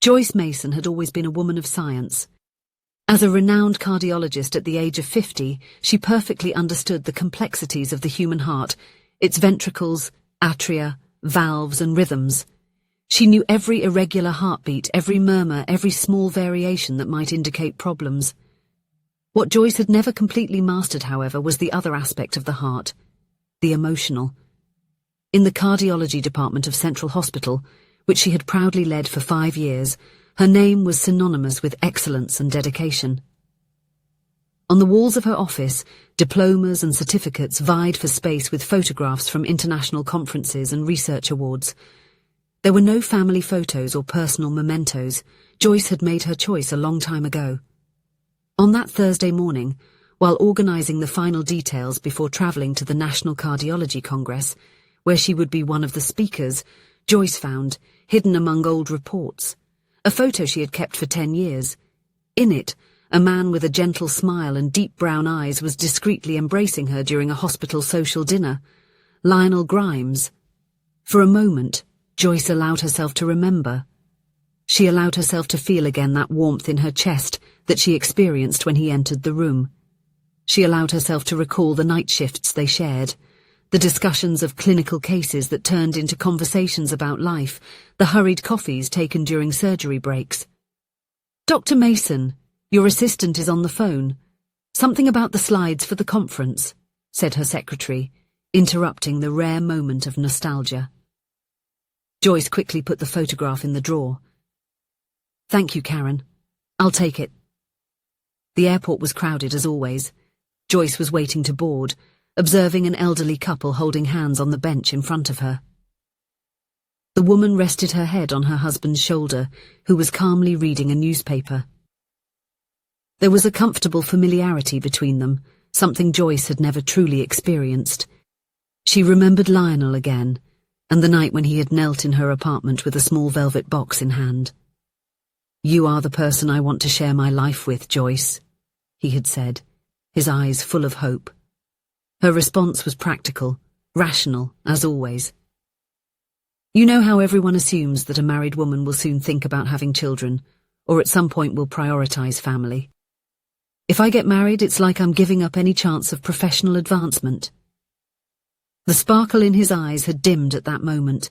Joyce Mason had always been a woman of science. As a renowned cardiologist at the age of 50, she perfectly understood the complexities of the human heart, its ventricles, atria, valves and rhythms. She knew every irregular heartbeat, every murmur, every small variation that might indicate problems. What Joyce had never completely mastered, however, was the other aspect of the heart, the emotional. In the cardiology department of Central Hospital, which she had proudly led for 5 years, her name was synonymous with excellence and dedication. On the walls of her office, diplomas and certificates vied for space with photographs from international conferences and research awards. There were no family photos or personal mementos. Joyce had made her choice a long time ago. On that Thursday morning, while organising the final details before travelling to the National Cardiology Congress, where she would be one of the speakers, Joyce found, hidden among old reports, a photo she had kept for 10 years. In it, a man with a gentle smile and deep brown eyes was discreetly embracing her during a hospital social dinner. Lionel Grimes. For a moment, Joyce allowed herself to remember. She allowed herself to feel again that warmth in her chest that she experienced when he entered the room. She allowed herself to recall the night shifts they shared, the discussions of clinical cases that turned into conversations about life, the hurried coffees taken during surgery breaks. "Dr. Mason, your assistant is on the phone. Something about the slides for the conference," said her secretary, interrupting the rare moment of nostalgia. Joyce quickly put the photograph in the drawer. "Thank you, Karen. I'll take it." The airport was crowded as always. Joyce was waiting to board, observing an elderly couple holding hands on the bench in front of her. The woman rested her head on her husband's shoulder, who was calmly reading a newspaper. There was a comfortable familiarity between them, something Joyce had never truly experienced. She remembered Lionel again, and the night when he had knelt in her apartment with a small velvet box in hand. "You are the person I want to share my life with, Joyce," he had said, his eyes full of hope. Her response was practical, rational, as always. "You know how everyone assumes that a married woman will soon think about having children, or at some point will prioritize family. If I get married, it's like I'm giving up any chance of professional advancement." The sparkle in his eyes had dimmed at that moment.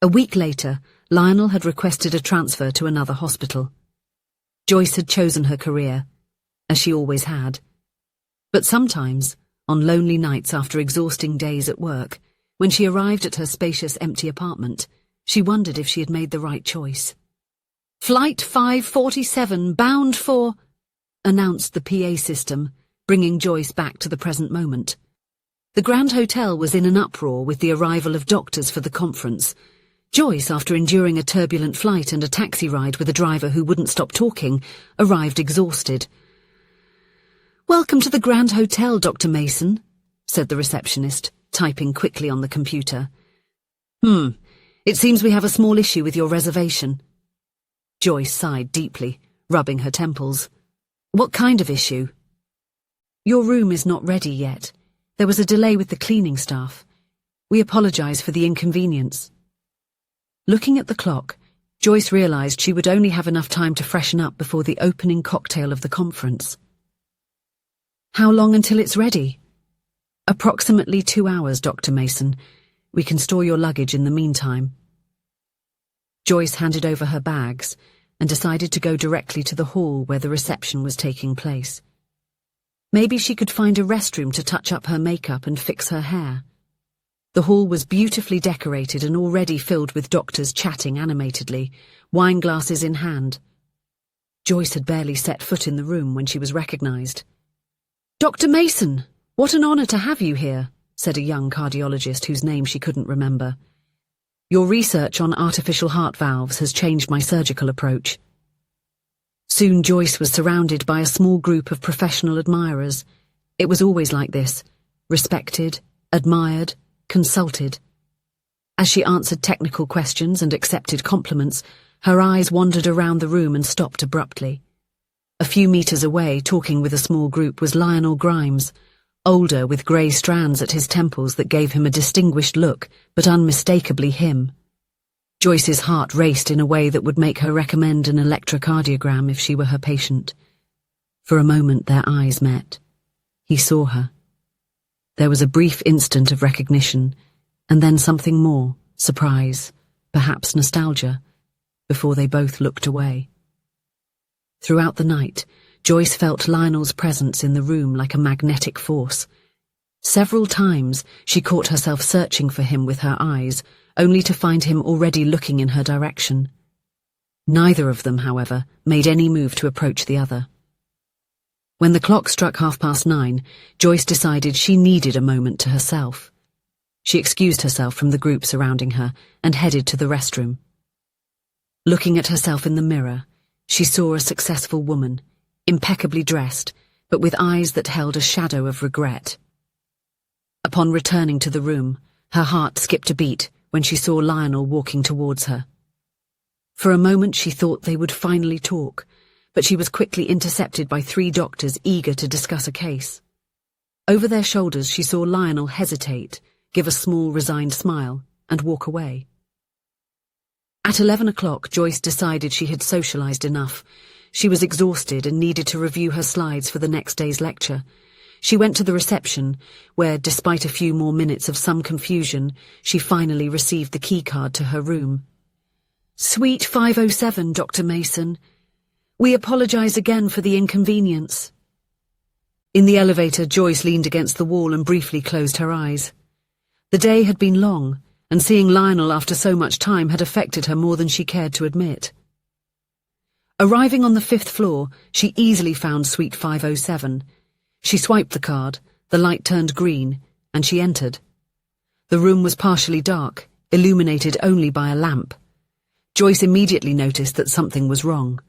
A week later, Lionel had requested a transfer to another hospital. Joyce had chosen her career, as she always had. But sometimes, on lonely nights after exhausting days at work, when she arrived at her spacious empty apartment, she wondered if she had made the right choice. "Flight 547, bound for—" announced the PA system, bringing Joyce back to the present moment. The Grand Hotel was in an uproar with the arrival of doctors for the conference. Joyce, after enduring a turbulent flight and a taxi ride with a driver who wouldn't stop talking, arrived exhausted. "Welcome to the Grand Hotel, Dr. Mason," said the receptionist, typing quickly on the computer. It seems we have a small issue with your reservation." Joyce sighed deeply, rubbing her temples. "What kind of issue?" "Your room is not ready yet. There was a delay with the cleaning staff. We apologize for the inconvenience." Looking at the clock, Joyce realized she would only have enough time to freshen up before the opening cocktail of the conference. "How long until it's ready?" "Approximately 2 hours, Dr. Mason. We can store your luggage in the meantime." Joyce handed over her bags and decided to go directly to the hall where the reception was taking place. Maybe she could find a restroom to touch up her makeup and fix her hair. The hall was beautifully decorated and already filled with doctors chatting animatedly, wine glasses in hand. Joyce had barely set foot in the room when she was recognized. "Dr. Mason, what an honor to have you here," said a young cardiologist whose name she couldn't remember. "Your research on artificial heart valves has changed my surgical approach." Soon Joyce was surrounded by a small group of professional admirers. It was always like this, respected, admired, consulted. As she answered technical questions and accepted compliments, her eyes wandered around the room and stopped abruptly. A few meters away, talking with a small group, was Lionel Grimes, older with grey strands at his temples that gave him a distinguished look, but unmistakably him. Joyce's heart raced in a way that would make her recommend an electrocardiogram if she were her patient. For a moment their eyes met. He saw her. There was a brief instant of recognition, and then something more, surprise, perhaps nostalgia, before they both looked away. Throughout the night, Joyce felt Lionel's presence in the room like a magnetic force. Several times she caught herself searching for him with her eyes, only to find him already looking in her direction. Neither of them, however, made any move to approach the other. When the clock struck 9:30, Joyce decided she needed a moment to herself. She excused herself from the group surrounding her and headed to the restroom. Looking at herself in the mirror, she saw a successful woman, impeccably dressed, but with eyes that held a shadow of regret. Upon returning to the room, her heart skipped a beat when she saw Lionel walking towards her. For a moment she thought they would finally talk, but she was quickly intercepted by 3 doctors eager to discuss a case. Over their shoulders she saw Lionel hesitate, give a small resigned smile, and walk away. At 11 o'clock, Joyce decided she had socialized enough. She was exhausted and needed to review her slides for the next day's lecture. She went to the reception, where, despite a few more minutes of some confusion, she finally received the keycard to her room. "Suite 507, Dr. Mason. We apologize again for the inconvenience." In the elevator, Joyce leaned against the wall and briefly closed her eyes. The day had been long, and seeing Lionel after so much time had affected her more than she cared to admit. Arriving on the 5th floor, she easily found Suite 507. She swiped the card, the light turned green, and she entered. The room was partially dark, illuminated only by a lamp. Joyce immediately noticed that something was wrong.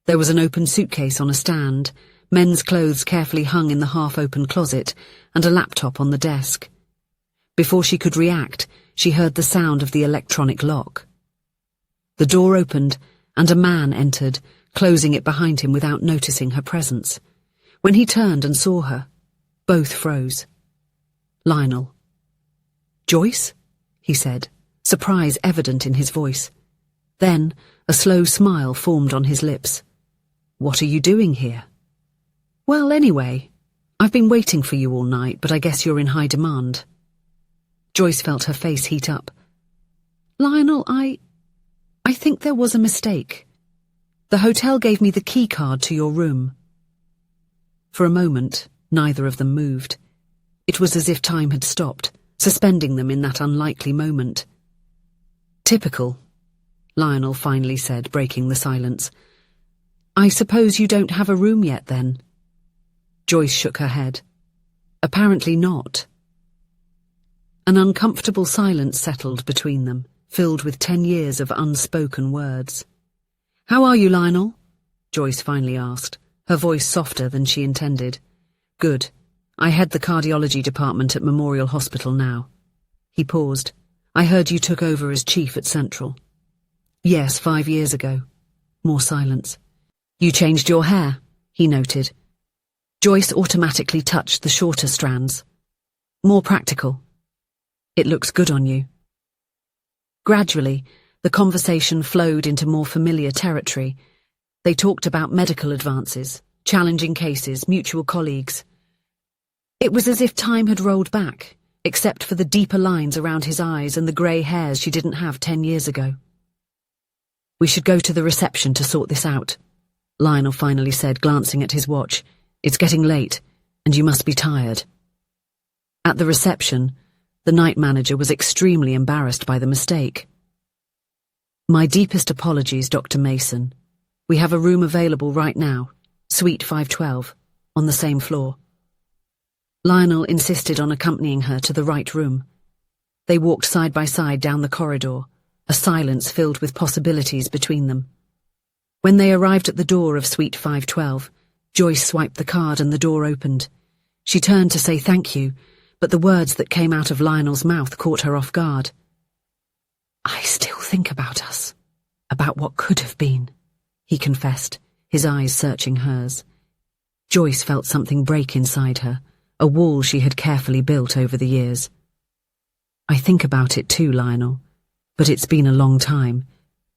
There was an open suitcase on a stand, men's clothes carefully hung in the half-open closet, and a laptop on the desk. Before she could react, she heard the sound of the electronic lock. The door opened, and a man entered, closing it behind him without noticing her presence. When he turned and saw her, both froze. "Lionel." "Joyce?" he said, surprise evident in his voice. Then a slow smile formed on his lips. "What are you doing here?" "Well, anyway, I've been waiting for you all night, but I guess you're in high demand." Joyce felt her face heat up. "Lionel, I think there was a mistake. The hotel gave me the key card to your room." For a moment, neither of them moved. It was as if time had stopped, suspending them in that unlikely moment. "Typical," Lionel finally said, breaking the silence. "I suppose you don't have a room yet, then?" Joyce shook her head. "Apparently not." An uncomfortable silence settled between them, filled with 10 years of unspoken words. "How are you, Lionel?" Joyce finally asked, her voice softer than she intended. "Good. I head the cardiology department at Memorial Hospital now." He paused. "I heard you took over as chief at Central." "Yes, 5 years ago." More silence. "You changed your hair," he noted. Joyce automatically touched the shorter strands. "More practical." "It looks good on you." Gradually, the conversation flowed into more familiar territory. They talked about medical advances, challenging cases, mutual colleagues. It was as if time had rolled back, except for the deeper lines around his eyes and the grey hairs she didn't have 10 years ago. "We should go to the reception to sort this out," Lionel finally said, glancing at his watch. "It's getting late, and you must be tired." At the reception, the night manager was extremely embarrassed by the mistake. "My deepest apologies, Dr. Mason. We have a room available right now, Suite 512, on the same floor." Lionel insisted on accompanying her to the right room. They walked side by side down the corridor, a silence filled with possibilities between them. When they arrived at the door of Suite 512, Joyce swiped the card and the door opened. She turned to say thank you, but the words that came out of Lionel's mouth caught her off guard. "I still think about us, about what could have been," he confessed, his eyes searching hers. Joyce felt something break inside her, a wall she had carefully built over the years. "I think about it too, Lionel, But it's been a long time.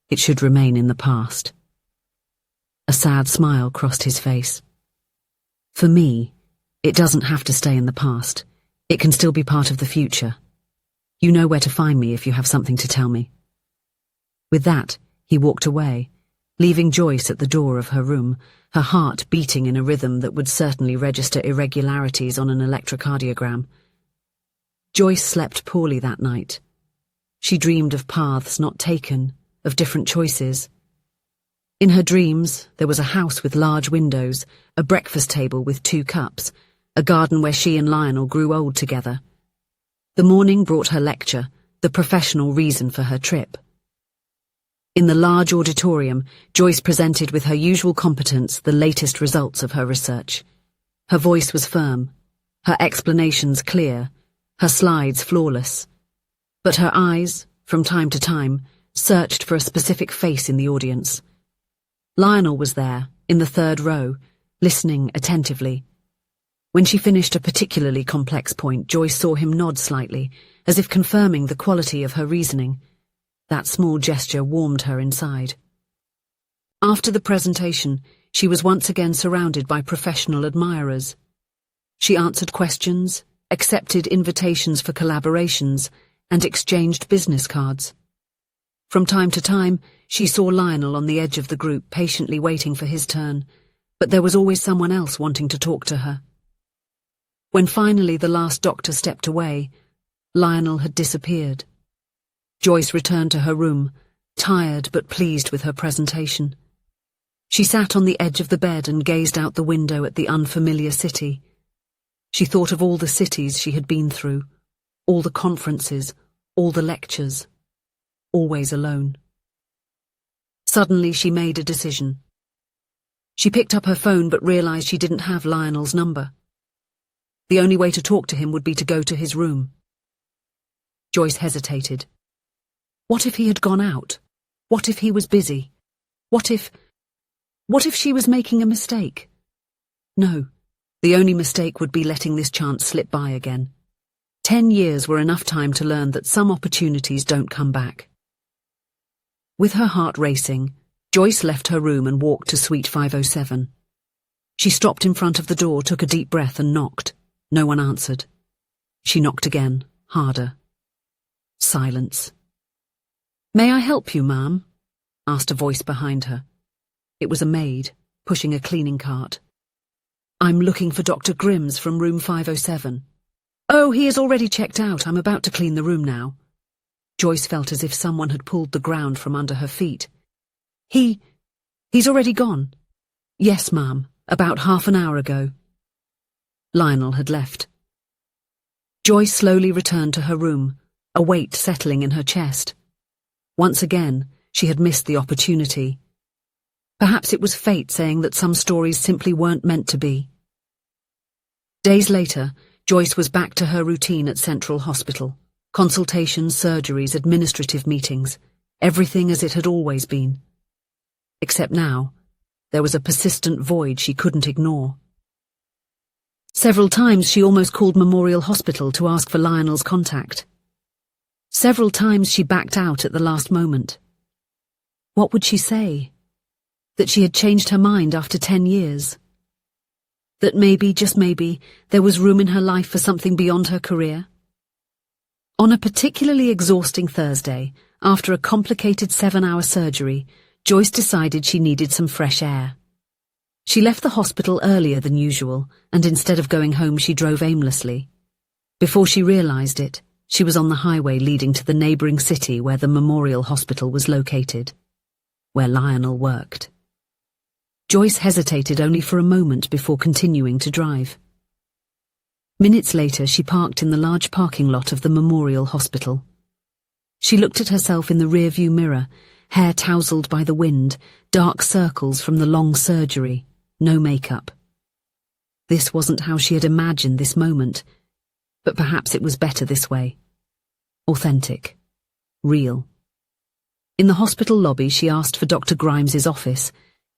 It should remain in the past. A sad smile crossed his face. For me, it doesn't have to stay in the past. It can still be part of the future. You know where to find me if you have something to tell me. With that, he walked away, leaving Joyce at the door of her room, her heart beating in a rhythm that would certainly register irregularities on an electrocardiogram. Joyce slept poorly that night. She dreamed of paths not taken, of different choices. In her dreams, there was a house with large windows, a breakfast table with 2 cups, a garden where she and Lionel grew old together. The morning brought her lecture, the professional reason for her trip. In the large auditorium, Joyce presented with her usual competence the latest results of her research. Her voice was firm, her explanations clear, her slides flawless. But her eyes, from time to time, searched for a specific face in the audience. Lionel was there, in the 3rd row, listening attentively. When she finished a particularly complex point, Joyce saw him nod slightly, as if confirming the quality of her reasoning. That small gesture warmed her inside. After the presentation, she was once again surrounded by professional admirers. She answered questions, accepted invitations for collaborations, and exchanged business cards. From time to time, she saw Lionel on the edge of the group patiently waiting for his turn, but there was always someone else wanting to talk to her. When finally the last doctor stepped away, Lionel had disappeared. Joyce returned to her room, tired but pleased with her presentation. She sat on the edge of the bed and gazed out the window at the unfamiliar city. She thought of all the cities she had been through, all the conferences, all the lectures, always alone. Suddenly she made a decision. She picked up her phone but realized she didn't have Lionel's number. The only way to talk to him would be to go to his room. Joyce hesitated. What if he had gone out? What if he was busy? What if she was making a mistake? No, the only mistake would be letting this chance slip by again. 10 years were enough time to learn that some opportunities don't come back. With her heart racing, Joyce left her room and walked to suite 507. She stopped in front of the door, took a deep breath and knocked. No one answered. She knocked again, harder. Silence. "May I help you, ma'am?" asked a voice behind her. It was a maid, pushing a cleaning cart. "I'm looking for Dr. Grimm's from room 507. "Oh, he is already checked out. I'm about to clean the room now." Joyce felt as if someone had pulled the ground from under her feet. He's already gone." "Yes, ma'am, about half an hour ago." Lionel had left. Joyce slowly returned to her room, a weight settling in her chest. Once again, she had missed the opportunity. Perhaps it was fate saying that some stories simply weren't meant to be. Days later, Joyce was back to her routine at Central Hospital. Consultations, surgeries, administrative meetings, everything as it had always been. Except now, there was a persistent void she couldn't ignore. Several times she almost called Memorial Hospital to ask for Lionel's contact. Several times she backed out at the last moment. What would she say? That she had changed her mind after 10 years? That maybe, just maybe, there was room in her life for something beyond her career? On a particularly exhausting Thursday, after a complicated 7-hour surgery, Joyce decided she needed some fresh air. She left the hospital earlier than usual, and instead of going home she drove aimlessly. Before she realized it, she was on the highway leading to the neighboring city where the Memorial Hospital was located, where Lionel worked. Joyce hesitated only for a moment before continuing to drive. Minutes later, she parked in the large parking lot of the Memorial Hospital. She looked at herself in the rearview mirror, hair tousled by the wind, dark circles from the long surgery, no makeup. This wasn't how she had imagined this moment, but perhaps it was better this way. Authentic. Real. In the hospital lobby, she asked for Dr. Grimes's office.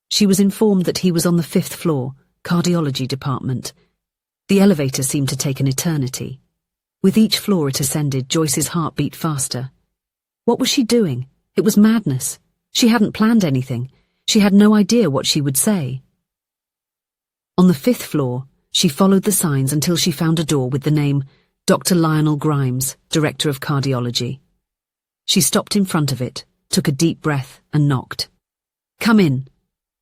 She was informed that he was on the 5th floor, cardiology department. The elevator seemed to take an eternity. With each floor it ascended, Joyce's heart beat faster. What was she doing? It was madness. She hadn't planned anything. She had no idea what she would say. On the 5th floor, she followed the signs until she found a door with the name Dr. Lionel Grimes, Director of Cardiology. She stopped in front of it, took a deep breath, and knocked. "Come in,"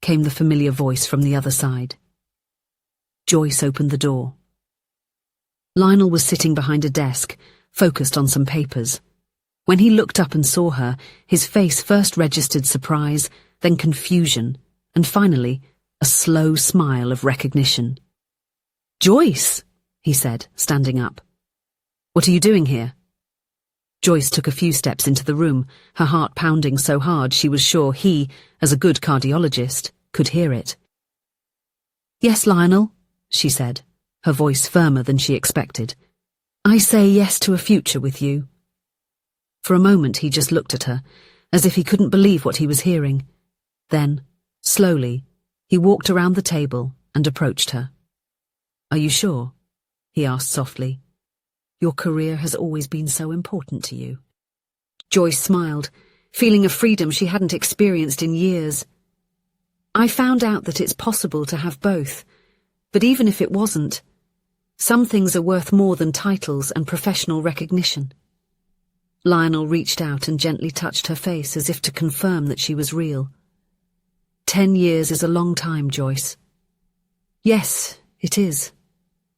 came the familiar voice from the other side. Joyce opened the door. Lionel was sitting behind a desk, focused on some papers. When he looked up and saw her, his face first registered surprise, then confusion, and finally, a slow smile of recognition. "Joyce," he said, standing up. "What are you doing here?" Joyce took a few steps into the room, her heart pounding so hard she was sure he, as a good cardiologist, could hear it. "Yes, Lionel," she said, her voice firmer than she expected. "I say yes to a future with you." For a moment he just looked at her, as if he couldn't believe what he was hearing. Then, slowly, he walked around the table and approached her. "Are you sure?" he asked softly. "Your career has always been so important to you." Joyce smiled, feeling a freedom she hadn't experienced in years. "I found out that it's possible to have both, but even if it wasn't, some things are worth more than titles and professional recognition." Lionel reached out and gently touched her face as if to confirm that she was real. 10 years is a long time, Joyce." "Yes, it is.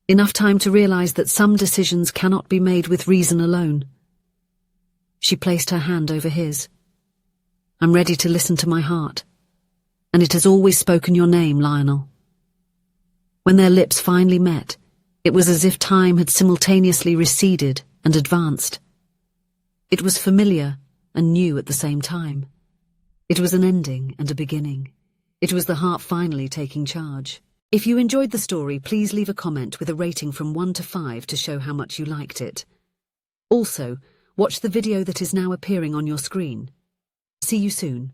Enough time to realize that some decisions cannot be made with reason alone." She placed her hand over his. "I'm ready to listen to my heart. And it has always spoken your name, Lionel." When their lips finally met, it was as if time had simultaneously receded and advanced. It was familiar and new at the same time. It was an ending and a beginning. It was the heart finally taking charge. If you enjoyed the story, please leave a comment with a rating from 1 to 5 to show how much you liked it. Also, watch the video that is now appearing on your screen. See you soon.